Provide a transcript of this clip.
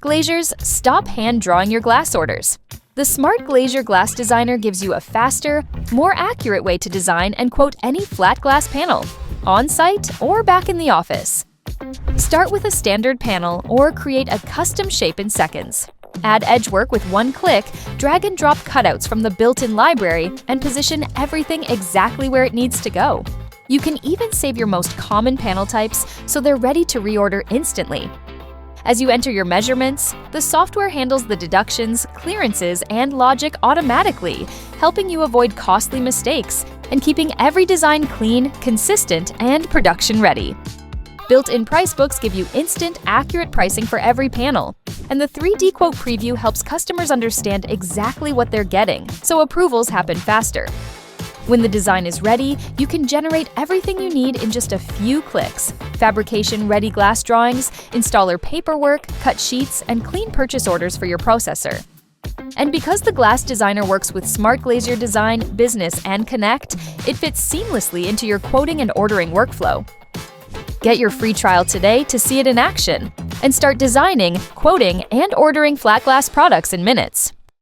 Glaziers, stop hand-drawing your glass orders. The Smart Glazier Glass Designer gives you a faster, more accurate way to design and quote any flat glass panel, on-site or back in the office. Start with a standard panel or create a custom shape in seconds. Add edgework with one click, drag and drop cutouts from the built-in library, and position everything exactly where it needs to go. You can even save your most common panel types so they're ready to reorder instantly. As you enter your measurements, the software handles the deductions, clearances, and logic automatically, helping you avoid costly mistakes and keeping every design clean, consistent, and production-ready. Built-in price books give you instant, accurate pricing for every panel, and the 3D quote preview helps customers understand exactly what they're getting, so approvals happen faster. When the design is ready, you can generate everything you need in just a few clicks: fabrication-ready glass drawings, installer paperwork, cut sheets, and clean purchase orders for your processor. And because the Glass Designer works with Smart Glazier Design, Business, and Connect, it fits seamlessly into your quoting and ordering workflow. Get your free trial today to see it in action, and start designing, quoting, and ordering flat glass products in minutes.